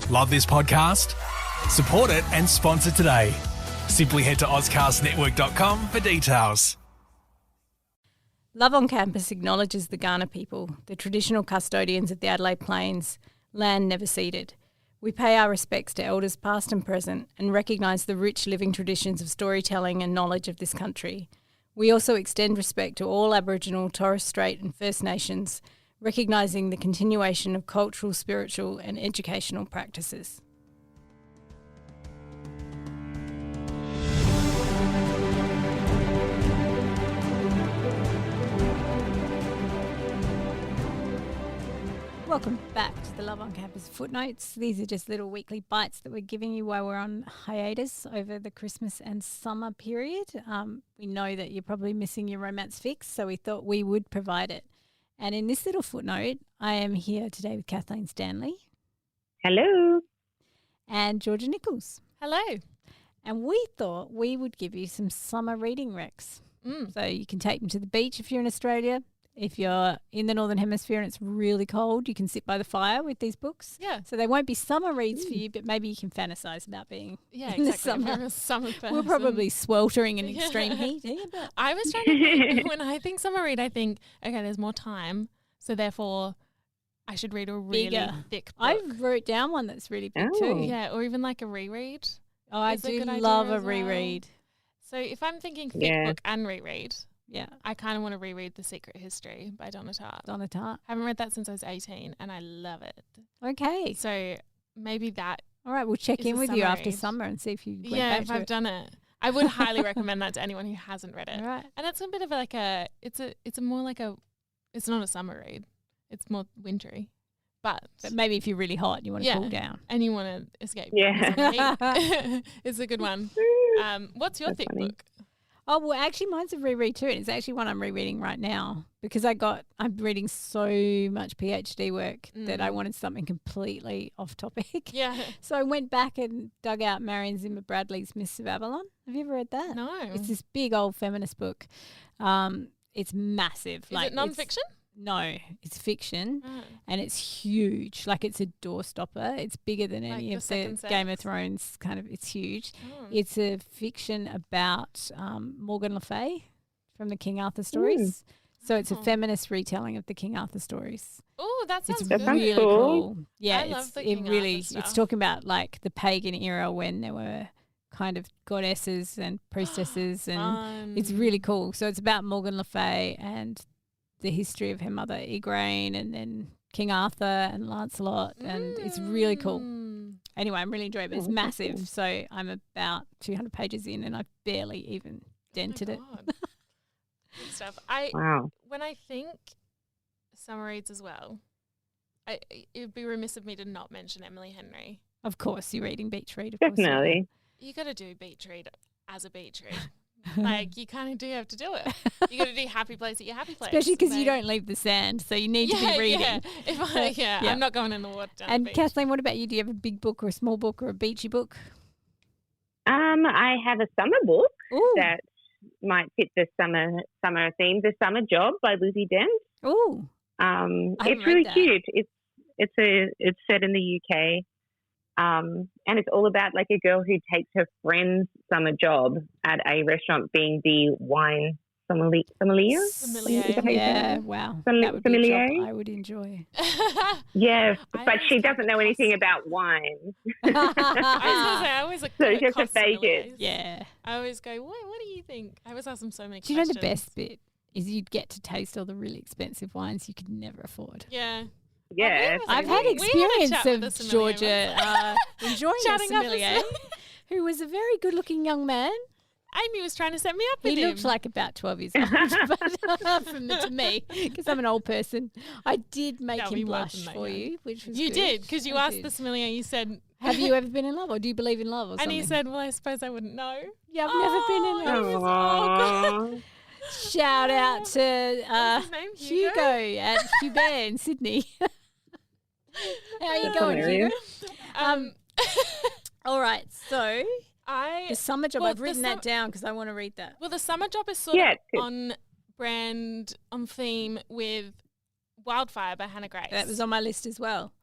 Love this podcast? Support it and sponsor today. Simply head to ozcastnetwork.com for details. Love on Campus acknowledges the Kaurna people, the traditional custodians of the Adelaide Plains, land never ceded. We pay our respects to elders past and present and recognise the rich living traditions of storytelling and knowledge of this country. We also extend respect to all Aboriginal, Torres Strait and First Nations, recognising the continuation of cultural, spiritual and educational practices. Welcome back to the Love on Campus Footnotes. These are just little weekly bites that we're giving you while we're on hiatus over the Christmas and summer period. We know that you're probably missing your romance fix, so we thought we would provide it. And in this little footnote, I am here today with Kathleen Stanley. Hello. And Georgia Nichols. Hello. And we thought we would give you some summer reading recs. So you can take them to the beach if you're in Australia. If you're in the Northern Hemisphere and it's really cold, you can sit by the fire with these books. Yeah. So they won't be summer reads for you, but maybe you can fantasize about being in the summer. I'm a summer person. We're probably sweltering in extreme heat here. But I was trying to think, when I think summer read, I think, okay, there's more time, so therefore I should read a really thick book. I wrote down one that's really big too. Yeah, or even like a reread. Oh, I do love a reread. So if I'm thinking thick book and reread, I kind of want to reread The Secret History by Donna Tartt. Donna Tartt. I haven't read that since I was 18 and I love it. Okay. So maybe that. All right, we'll check in with you after summer and see if you went back if to I've done it. I would highly recommend that to anyone who hasn't read it. All right. And it's a bit of like it's not a summer read. It's more wintry. But maybe if you're really hot and you want to cool down. And you want to escape. Yeah. It's a good one. What's your thick book? Oh, well, actually, mine's a reread too, and it's actually one I'm rereading right now because I'm reading so much PhD work that I wanted something completely off topic. Yeah. So I went back and dug out Marion Zimmer Bradley's Mists of Avalon. Have you ever read that? No. It's this big old feminist book. It's massive. Is it nonfiction? No, it's fiction, and it's huge. Like, it's a doorstopper. It's bigger than any of the Game of Thrones kind of. It's huge. It's a fiction about Morgan Le Fay from the King Arthur stories. So it's a feminist retelling of the King Arthur stories. Oh, that sounds it's good. really cool. Yeah, I love the King Arthur stuff. It's talking about like the pagan era when there were kind of goddesses and priestesses, and it's really cool. So it's about Morgan Le Fay and the history of her mother Igraine, and then King Arthur and Lancelot, and it's really cool. Anyway, I'm really enjoying it, but it's massive. So I'm about 200 pages in and I've barely even dented it. Good stuff. When I think summer reads as well, it would be remiss of me to not mention Emily Henry. Of course, you're reading Beach Read. Of Definitely. You got to do Beach Read as a beach read. Like, you kind of do have to do it. You got to do Happy Place at your happy place. Especially because you don't leave the sand, so you need to be reading. I'm not going in the water down and the beach. Kathleen, what about you? Do you have a big book or a small book or a beachy book? I have a summer book that might fit the summer theme. The Summer Job by Lizzie Dent. Oh, it's really cute. It's set in the UK. And it's all about like a girl who takes her friend's summer job at a restaurant being the wine sommelier. Yeah, wow. That would be a job I would enjoy. Yeah, but she doesn't know anything about wine. I always look so she has to fake it. Yeah. I always go, what do you think? I always ask them so many questions. Do you know the best bit is you'd get to taste all the really expensive wines you could never afford. Yeah. Yeah, I've had experience of Georgia enjoying a sommelier who was a very good-looking young man. Amy was trying to set me up with him. He looked like about 12 years old to me, because I'm an old person. I did make him blush for you, which was You good. did, because you asked the sommelier, you said, have you ever been in love, or do you believe in love, or something? And he said, well, I suppose I wouldn't know. Yeah, I've never been in love. Shout out to Hugo at Hubert in Sydney. How are you going, Hugo? All right, so the Summer Job, I've written that down because I want to read that. Well, the Summer Job is sort of on brand, on theme with Wildfire by Hannah Grace. That was on my list as well.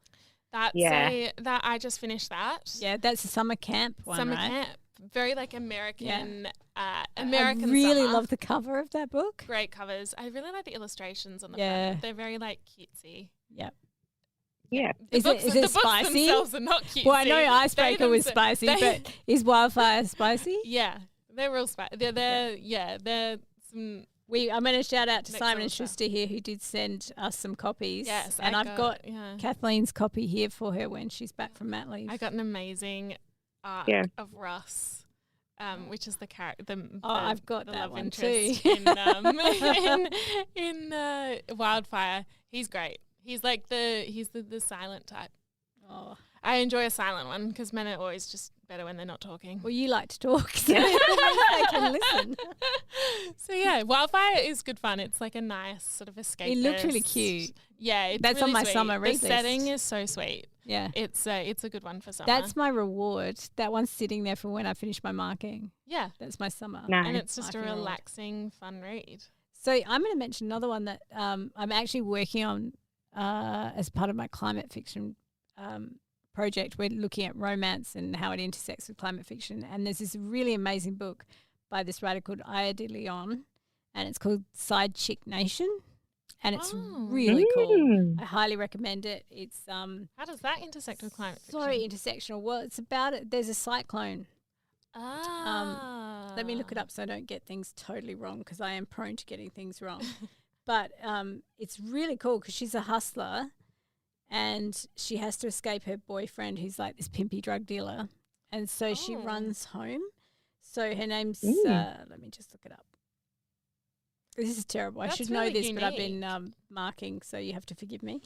That I just finished that. Yeah, that's a summer camp one, Summer right? camp. Very like American, I really love the cover of that book. Great covers. I really like the illustrations on the Yeah. front. They're very like cutesy. Yep. Yeah. Is it spicy? Books themselves are not cutesy. Well, I know Icebreaker was spicy, but is Wildfire spicy? Yeah, they're real spicy. They're some. I'm going to shout out to Next Simon level and stuff. Schuster here, who did send us some copies. Yes, and I've got yeah. Kathleen's copy here for her when she's back from mat leave. I got an amazing arc of Russ, which is the character. I've got the that love one interest too. in Wildfire. He's great. He's like the silent type. Oh. I enjoy a silent one because men are always just better when they're not talking. Well, you like to talk, so they can listen. So yeah, Wildfire is good fun. It's like a nice sort of escape. It looks really cute. Yeah, it's that's really on my sweet. summer read list. The setting is so sweet. Yeah, it's a good one for summer. That's my reward. That one's sitting there for when I finish my marking. Yeah, that's my summer. Nice. And it's just a relaxing, fun read. So I'm going to mention another one that I'm actually working on as part of my climate fiction project. We're looking at romance and how it intersects with climate fiction. And there's this really amazing book by this writer called Aya de Leon, and it's called Side Chick Nation. And it's really cool. I highly recommend it. It's how does that intersect with climate fiction? So intersectional. Well, it's about it. There's a cyclone. Let me look it up so I don't get things totally wrong, because I am prone to getting things wrong. But it's really cool because she's a hustler and she has to escape her boyfriend, who's like this pimpy drug dealer. And so she runs home. So her name's, let me just look it up. This is terrible. I should know this, but I've been marking, so you have to forgive me.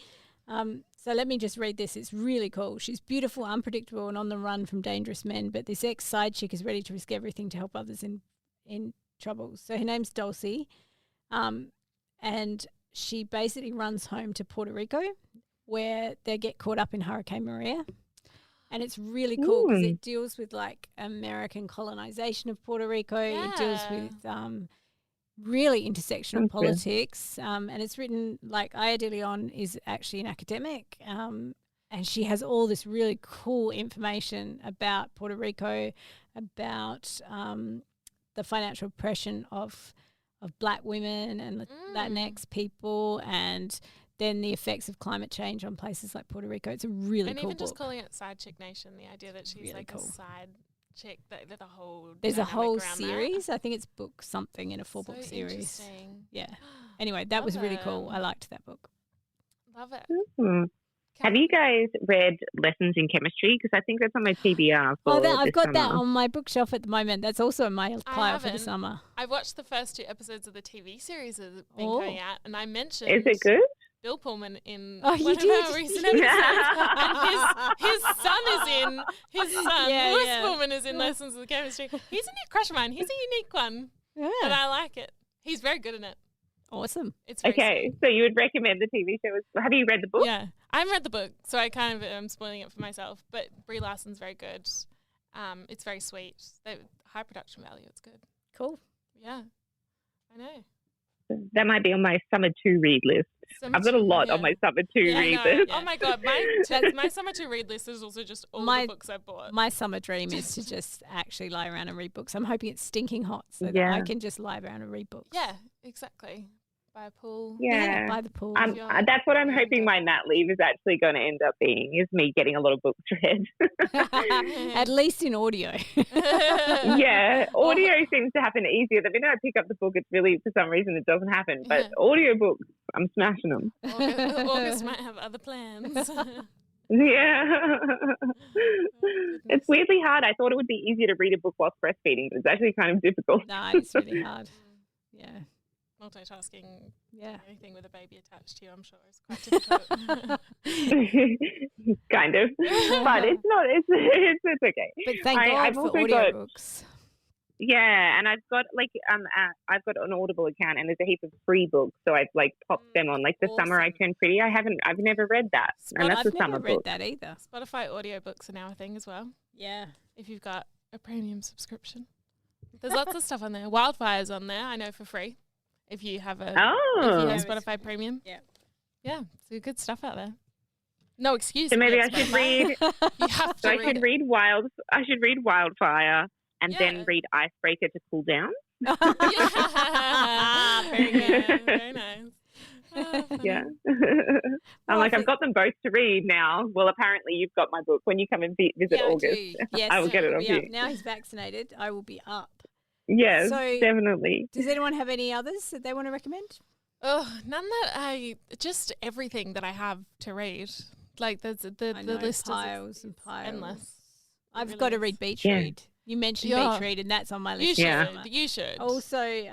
So let me just read this. It's really cool. She's beautiful, unpredictable, and on the run from dangerous men, but this ex-side chick is ready to risk everything to help others in trouble. So her name's Dulcie, and she basically runs home to Puerto Rico, where they get caught up in Hurricane Maria. And it's really cool because it deals with like American colonization of Puerto Rico. Yeah. It deals with really intersectional politics. And it's written, like, Aya de Leon is actually an academic, and she has all this really cool information about Puerto Rico, about the financial oppression of black women and Latinx people, and then the effects of climate change on places like Puerto Rico. It's a really cool book. And even just calling it Side Chick Nation, the idea that she's really like a side chick, there's a whole series. I think it's book something in a 4-book series. Interesting. Yeah. Anyway, that was really cool. I liked that book. Love it. Mm-hmm. Have you guys read Lessons in Chemistry? Because I think that's on my TBR for I've got summer. that on my bookshelf at the moment. That's also in my pile for the summer. I watched the first 2 episodes of the TV series that have been going out, and I mentioned... Is it good? Bill Pullman in one of our recent episodes. And his son Lewis Pullman is in Lessons in Chemistry. He's a new crush of mine. He's a unique one. Yeah. And I like it. He's very good in it. Awesome. It's okay, so you would recommend the TV show? Have you read the book? Yeah, I haven't read the book, so I kind of am spoiling it for myself. But Brie Larson's very good. It's very sweet. High production value. It's good. Cool. Yeah, I know. That might be on my summer 2 read list. I've got a lot on my summer 2 read list. Oh my God, my summer 2 read list is also just all the books I bought. My summer dream is to just actually lie around and read books. I'm hoping it's stinking hot so that I can just lie around and read books. Yeah, exactly. By a pool. Yeah, by the pool. That's what I'm hoping my mat leave is actually going to end up being, is me getting a lot of books read. At least in audio. Yeah, audio seems to happen easier. The minute I pick up the book, it's really, for some reason, it doesn't happen. But audio books, I'm smashing them. August might have other plans. Yeah. It's weirdly hard. I thought it would be easier to read a book whilst breastfeeding, but it's actually kind of difficult. No, it's really hard. Yeah. Multitasking, anything with a baby attached to you, I'm sure, is quite difficult. Kind of, but it's not. It's okay. But thank God I've for also audiobooks. Yeah, and I've got I've got an Audible account, and there's a heap of free books, so I've popped them on. Like The Summer I Turned Pretty. I've never read that, and that's a summer book. I've never read that either. Spotify audiobooks are now a thing as well. Yeah, if you've got a premium subscription, there's lots of stuff on there. Wildfire's on there, I know, for free. If you have a Spotify Premium. Yeah. So good stuff out there. No excuse. So maybe I should read. You have to. So I should read I should read Wildfire and then read Icebreaker to cool down. Very good. Very nice. Yeah. I've got them both to read now. Well, apparently you've got my book. When you come and visit August, yes, I will get it off you. Now he's vaccinated, I will be up. Yes, definitely. Does anyone have any others that they want to recommend? Oh, none that just everything that I have to read. Like the list piles is and piles. endless. I've got to read Beach Read. You mentioned Beach Read, and that's on my list. You should. Also,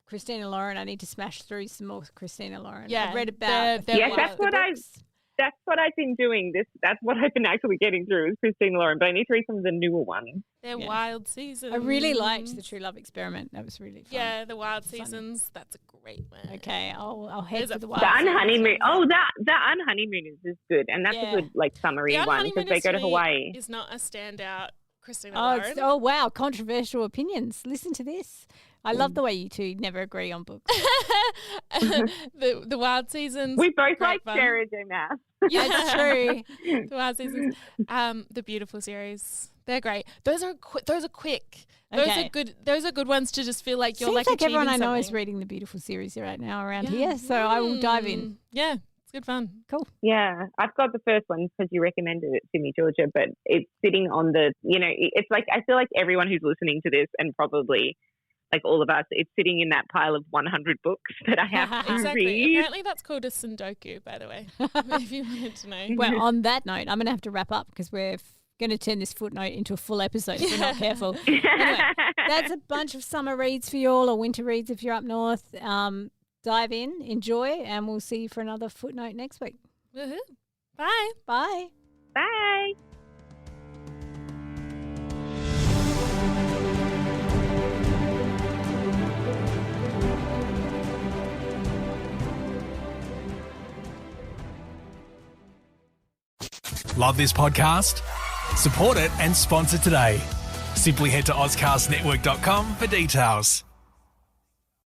Christina Lauren. I need to smash through some more Christina Lauren. Yeah, I've read about. That's what I've been doing. That's what I've been actually getting through is Christina Lauren. But I need to read some of the newer ones. They're Wild Seasons. I really liked the True Love Experiment. That was really fun. Yeah, the Wild Seasons. That's a great one. Okay, I'll head to the Wild. The Unhoneymoon. Oh, the Unhoneymoon is good, and that's a good summary one because they go to Hawaii. Is not a standout Christina Lauren. Oh wow, controversial opinions. Listen to this. I love the way you two never agree on books. the Wild Seasons. We both like Sarah J. Maas. Yeah, it's true. The Wild Seasons. The Beautiful series. They're great. Those are quick. Those are good. Those are good ones to just feel like you're Seems like everyone I know something. is reading the Beautiful series right now around here, so I will dive in. Yeah, it's good fun. Cool. Yeah, I've got the first one because you recommended it to me, Georgia. But it's sitting on the. It's like I feel like everyone who's listening to this and probably. Like all of us, it's sitting in that pile of 100 books that I have to read. Apparently that's called a Sundoku, by the way, if you wanted to know. Well, on that note, I'm going to have to wrap up because we're going to turn this footnote into a full episode if we're not careful. Anyway, that's a bunch of summer reads for you all, or winter reads if you're up north. Dive in, enjoy, and we'll see you for another footnote next week. Woohoo. Bye. Bye. Bye. Love this podcast? Support it and sponsor today. Simply head to AuscastNetwork.com for details.